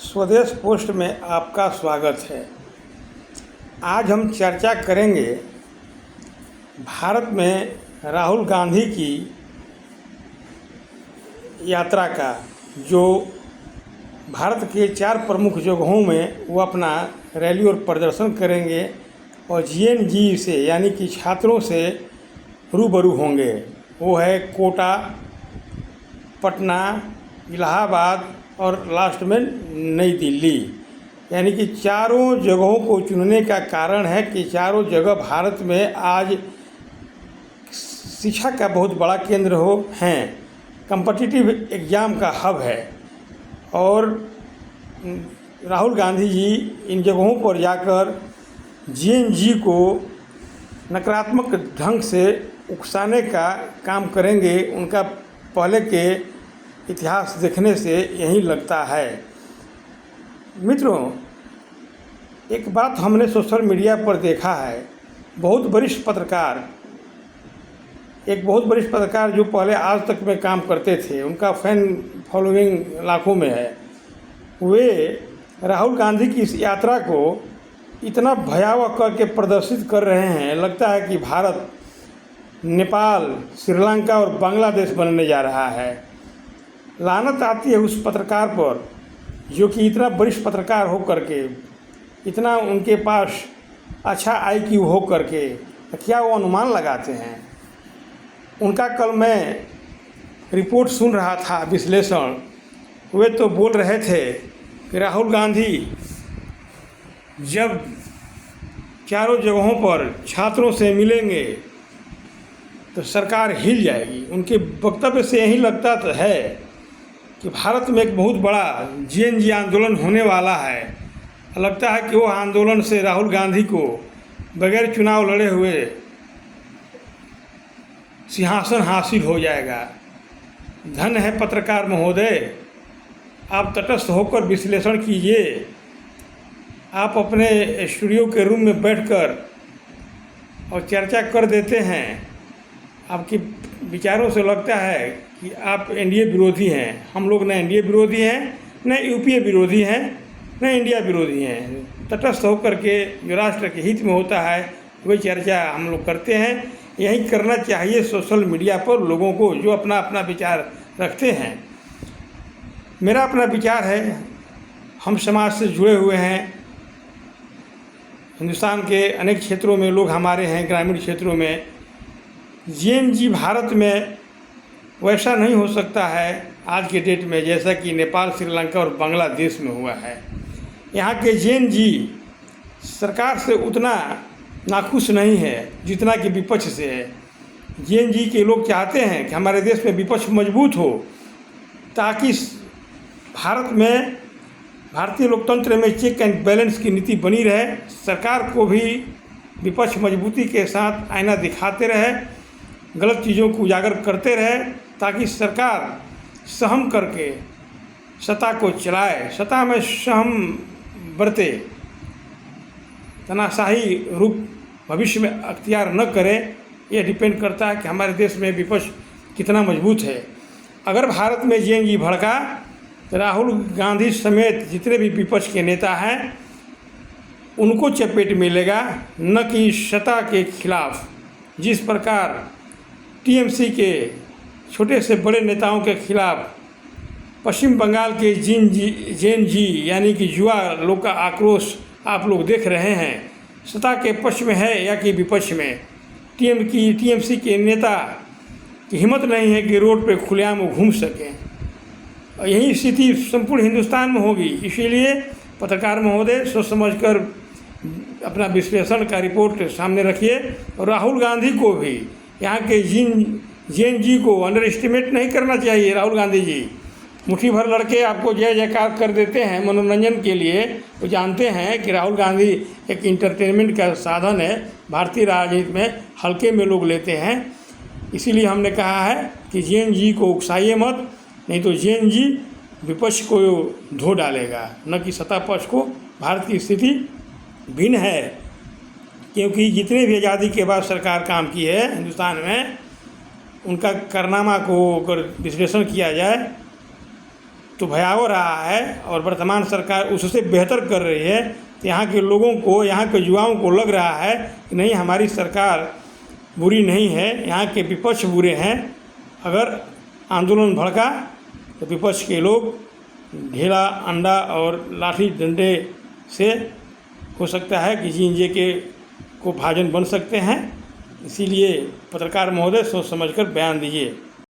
स्वदेश पोस्ट में आपका स्वागत है। आज हम चर्चा करेंगे भारत में राहुल गांधी की यात्रा का, जो भारत के 4 प्रमुख जगहों में वो अपना रैली और प्रदर्शन करेंगे और जेएनजी से यानी कि छात्रों से रूबरू होंगे। वो है कोटा, पटना, इलाहाबाद और लास्ट में नई दिल्ली। यानी कि चारों जगहों को चुनने का कारण है कि चारों जगह भारत में आज शिक्षा का बहुत बड़ा केंद्र हैं, कॉम्पिटिटिव एग्ज़ाम का हब है। और राहुल गांधी जी इन जगहों पर जाकर जेएनजी को नकारात्मक ढंग से उकसाने का काम करेंगे। उनका पहले के इतिहास देखने से यही लगता है। मित्रों, एक बात हमने सोशल मीडिया पर देखा है, एक बहुत वरिष्ठ पत्रकार जो पहले आज तक में काम करते थे, उनका फैन फॉलोइंग लाखों में है। वे राहुल गांधी की इस यात्रा को इतना भयावह करके प्रदर्शित कर रहे हैं, लगता है कि भारत नेपाल, श्रीलंका और बांग्लादेश बनने जा रहा है। लानत आती है उस पत्रकार पर जो कि इतना वरिष्ठ पत्रकार हो करके, इतना उनके पास अच्छा IQ हो करके क्या वो अनुमान लगाते हैं। उनका कल मैं रिपोर्ट सुन रहा था, विश्लेषण। वे तो बोल रहे थे कि राहुल गांधी जब चारों जगहों पर छात्रों से मिलेंगे तो सरकार हिल जाएगी। उनके वक्तव्य से यही लगता तो है कि भारत में एक बहुत बड़ा जेएनजी आंदोलन होने वाला है। लगता है कि वो आंदोलन से राहुल गांधी को बगैर चुनाव लड़े हुए सिंहासन हासिल हो जाएगा। धन्य है पत्रकार महोदय, आप तटस्थ होकर विश्लेषण कीजिए। आप अपने स्टूडियो के रूम में बैठकर और चर्चा कर देते हैं। आपके विचारों से लगता है कि आप एनडीए विरोधी हैं। हम लोग न एनडीए विरोधी हैं, न यूपीए विरोधी हैं, न इंडिया विरोधी हैं। तटस्थ होकर के जो राष्ट्र के हित में होता है वही चर्चा हम लोग करते हैं। यही करना चाहिए सोशल मीडिया पर लोगों को जो अपना अपना विचार रखते हैं। मेरा अपना विचार है, हम समाज से जुड़े हुए हैं। हिंदुस्तान के अनेक क्षेत्रों में लोग हमारे हैं, ग्रामीण क्षेत्रों में। जेएनजी भारत में वैसा नहीं हो सकता है आज के डेट में जैसा कि नेपाल, श्रीलंका और बांग्लादेश में हुआ है। यहाँ के जेएनजी सरकार से उतना नाखुश नहीं है जितना कि विपक्ष से है। जेएनजी के लोग चाहते हैं कि हमारे देश में विपक्ष मजबूत हो, ताकि भारत में, भारतीय लोकतंत्र में चेक एंड बैलेंस की नीति बनी रहे। सरकार को भी विपक्ष मजबूती के साथ आईना दिखाते रहे, गलत चीज़ों को उजागर करते रहे, ताकि सरकार सहम करके सत्ता को चलाए, सत्ता में सहम बरते, तानाशाही रूप भविष्य में अख्तियार न करे। यह डिपेंड करता है कि हमारे देश में विपक्ष कितना मजबूत है। अगर भारत में जेएनजी भड़का तो राहुल गांधी समेत जितने भी विपक्ष के नेता हैं उनको चपेट मिलेगा, न कि सत्ता के खिलाफ। जिस प्रकार टीएमसी के छोटे से बड़े नेताओं के खिलाफ पश्चिम बंगाल के जेएनजी यानी कि युवा लोग का आक्रोश आप लोग देख रहे हैं, सत्ता के पक्ष में है या कि विपक्ष में। टीएमसी के नेता की हिम्मत नहीं है कि रोड पे खुलेआम घूम सकें। यही स्थिति संपूर्ण हिंदुस्तान में होगी। इसीलिए पत्रकार महोदय सोच समझकर अपना विश्लेषण का रिपोर्ट सामने रखिए। और राहुल गांधी को भी, यहाँ के जेएनजी को अंडर एस्टिमेट नहीं करना चाहिए। राहुल गांधी जी मुट्ठी भर लड़के आपको जय जयकार कर देते हैं मनोरंजन के लिए। वो जानते हैं कि राहुल गांधी एक इंटरटेनमेंट का साधन है, भारतीय राजनीति में हल्के में लोग लेते हैं। इसीलिए हमने कहा है कि जेएनजी को उकसाइए मत, नहीं तो जेएनजी विपक्ष को धो डालेगा, न कि सत्ता पक्ष को। भारत की स्थिति भिन्न है, क्योंकि जितने भी आज़ादी के बाद सरकार काम की है हिंदुस्तान में, उनका कारनामा को अगर विश्लेषण किया जाए तो भयावह रहा है और वर्तमान सरकार उससे बेहतर कर रही है, तो यहाँ के लोगों को, यहाँ के युवाओं को लग रहा है कि नहीं, हमारी सरकार बुरी नहीं है, यहाँ के विपक्ष बुरे हैं। अगर आंदोलन भड़का तो विपक्ष के लोग ढेला अंडा और लाठी डंडे से हो सकता है कि जींजे के को भाजन बन सकते हैं। इसीलिए पत्रकार महोदय सोच समझकर बयान दीजिए।